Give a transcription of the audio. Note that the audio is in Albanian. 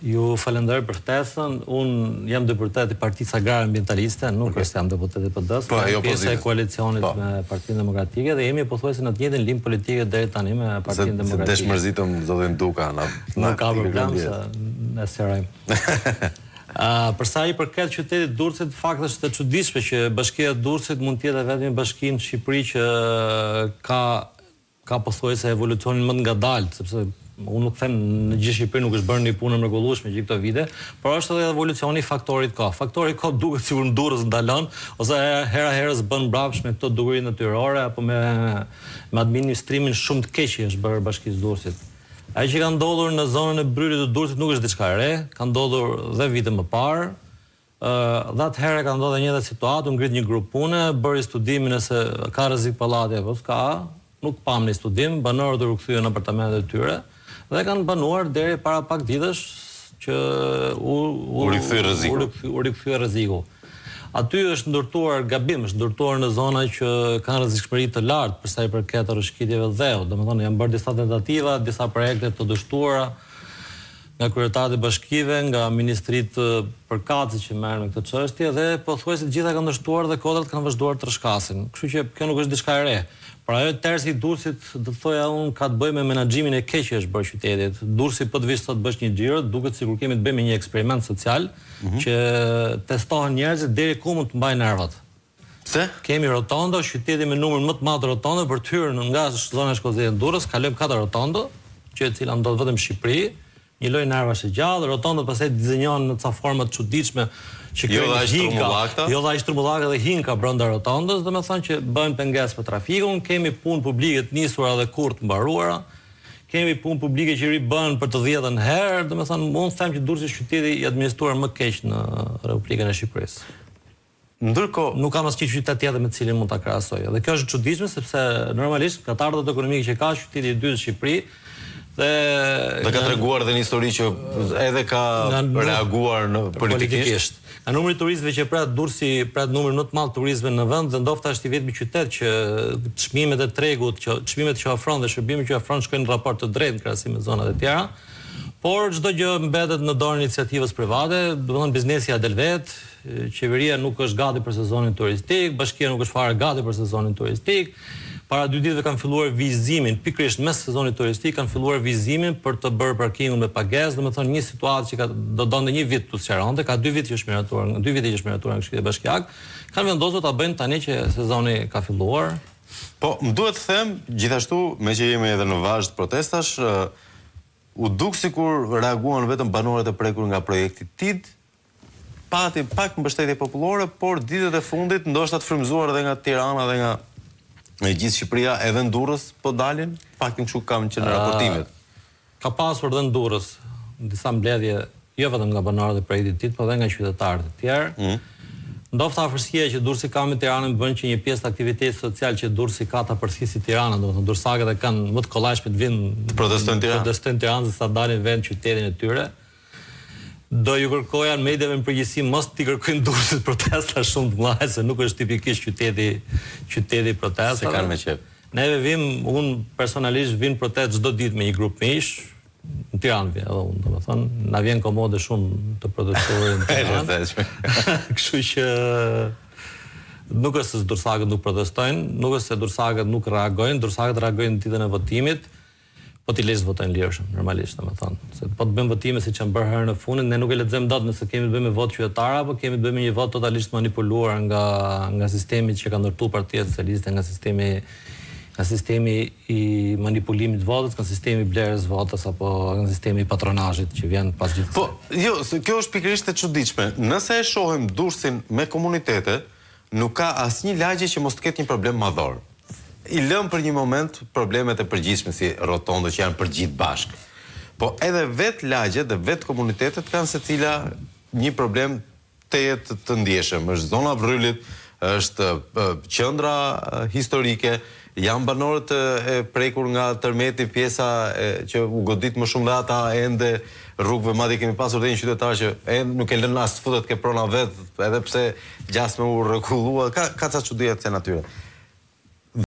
Ju falenderoj për ftesën. Unë jam deputet i Partisë Agrare Ambientaliste, nuk është jam deputet i PD-s, jam pjesë e koalicionit me Partinë Demokratike dhe jemi pothuajse në të njëjtën linë politike deri tani me Partinë Demokratike. Dëshmërzitëm zotin Duka. Nuk ka problem se ne sqarojmë. Për sa i përket qytetit Durrësit, fakti është e çuditshme që Bashkia e Durrësit mund të jetë vetëm bashkia në Shqipëri që ka pothuajse evolucionin më ngadalt, sepse unë nuk them në gjithë Shqipëri nuk është bërë një punë mrekullueshme gjithë këto vite, por është edhe evolucioni i faktorit K. Faktori K duket sikur në Durrës ndalon ose hera herës bën mbrapsht me këto dukuri natyrore apo me administrimin shumë të keq që është bërë Bashkisë Durrësit. Ai që ka ndodhur në zonën e Brylit të Durrësit nuk është diçka e re, ka ndodhur dhe vite më parë. Dhe atëherë ka ndodhur një situatë, u ngrit një grup pune, bëri studimin nëse ka rrezik pallati apo s'ka, nuk pam një studim, banorët u rikthyen në apartamentet e tyre dhe kanë banuar deri para pak ditësh që u rikthye rreziku. Aty është ndërtuar gabim, është ndërtuar në zona që kanë rrezikshmëri të lartë për sa i përket rrëshqitjeve dheu. Domethënë janë bërë disa tentativa, disa projekte të dështuara nga kryetarët e bashkive, nga ministritë përkatëse që merren me këtë çështje dhe pothuajse të gjitha kanë dështuar dhe kodrat kanë vazhduar të rrshkasin. Kështu që kjo nuk është diçka e re. Pra ajo tërsi i Durrësit, do të thoja unë, ka të bëjë me menaxhimin e keq që është bërë qytetit. Durrësi po të vish sot bësh një xhiro, duket sikur kemi të bëjmë një eksperiment social që testohen njerëzit deri ku mund të mbajnë nervat. Pse? Kemi rotondo, qyteti me numër më të madh rotondo për të hyrë nga zona e Shkozërit në Durrës, kalojmë 4 rotondo, që e cila ndodhet vetëm në Shqipëri, një lloj nervash e gjallë, rotondo pastaj dizenjohen në ca forma të çuditshme që jo dha shtrumbullaka dhe hinka brenda rotondos, domethënë që bëhen pengesë për trafikun, kemi punë publike të nisura dhe kurrë të mbaruara, kemi punë publike që ribën për të 10ën herë, domethënë mund të them që Durrësi është qyteti i administruar më keq në Republikën e Shqipërisë. Ndërkohë nuk kam asnjë qytet tjetër me të cilin mund ta krahasoj. Dhe kjo është çuditshme sepse normalisht nga ardhët ekonomike që ka qyteti i dytë në Shqipëri dhe ka treguar edhe një histori që edhe ka reaguar në politikisht. Nga numri i turistëve që pret Durrësi, pret numrin më të madh turistëve në vend dhe ndofta është i vetmi qytet që çmimet e tregut, çmimet që ofron dhe shërbimet që ofron shkojnë në raport të drejtë në krahasim me zonat e tjera. Por çdo gjë mbetet në dorën e iniciativës private, domethënë biznesi ja del vet, qeveria nuk është gati për sezonin turistik, bashkia nuk është fare gati për sezonin turistik. Para 2 ditëve kanë filluar vizimin, pikërisht mes sezonit turistik kanë filluar vizimin për të bërë parkingun me pagesë, domethënë një situatë që do donte një vit të sqaronte, ka 2 vite që është miratuar, 2 vite që është miratuar nga Këshilli Bashkiak, kanë vendosur ta bëjnë tani që sezoni ka filluar. Po, më duhet të them, gjithashtu, me që jemi edhe në vazhd protestash, u duk sikur reaguan vetëm banorët e prekur nga projekti TID, pati pak mbështetje popullore, por ditët e fundit ndoshta të frymëzuar edhe nga Tirana dhe nga gjithë Shqipëria, edhe në Durrës po dalin, paktën kështu kam që në raportimet. Ka pasur edhe në Durrës disa mbledhje, jo vetëm nga banorët e projektit TID, por edhe nga qytetarët e tjerë. Ndofta afërsia që Durrësi ka me Tiranën bën që një pjesë të aktivitetit social që Durrësi ka ta përfshisi Tiranën, domethënë durrësakët e kanë më të kollajshme të vinë protestojnë Tiranë se sa dalin vend qytetin e tyre. Do ju kërkoja në mediave në përgjithësi mos t'i kërkojnë Durrësit protesta shumë të mëdha, se nuk është tipikisht qyteti protestave. Se kanë me qef. Neve unë personalisht vim protest çdo ditë me një grup mish, në Tiranë vjen edhe unë, domethënë, na vjen komode shumë të protestuarit në Tiranë. Kështu që nuk është se durrësakët nuk protestojnë, nuk është se durrësakët nuk reagojnë, durrësakët reagojnë ditën e votimit. Po ti lesh votojnë lirshëm, normalisht, domethënë. Se po të bëjmë votime siç kanë bërë herën e fundit, ne nuk e lexojmë dot nëse kemi të bëjmë me votë qytetare apo kemi të bëjmë një votë totalisht manipuluar nga sistemi që ka ndërtuar Partia Socialiste, nga sistemi i manipulimit të votës, nga sistemi i blerjes votës apo nga sistemi i patronazhit që vjen pas gjithë. Po, jo, kjo është pikërisht e çuditshme. Nëse e shohim Durrësin me komunitete, nuk ka asnjë lagje që mos të ketë një problem madhor. I lëm për një moment problemet e përgjithshme si rotondo që janë për gjithë bashkë. Po edhe vetë lagjet dhe vetë komunitetet kanë secila një problem të ndjeshëm. Është zona Vrylit, është qendra historike, janë banorët e prekur nga tërmeti, pjesa që u godit më shumë dhe ata ende rrugëve, madje kemi pasur dhe një qytetar që ende nuk e lën as të futet ke prona vet, edhe pse gjasme u rregullua, ka ca çudi të natyre.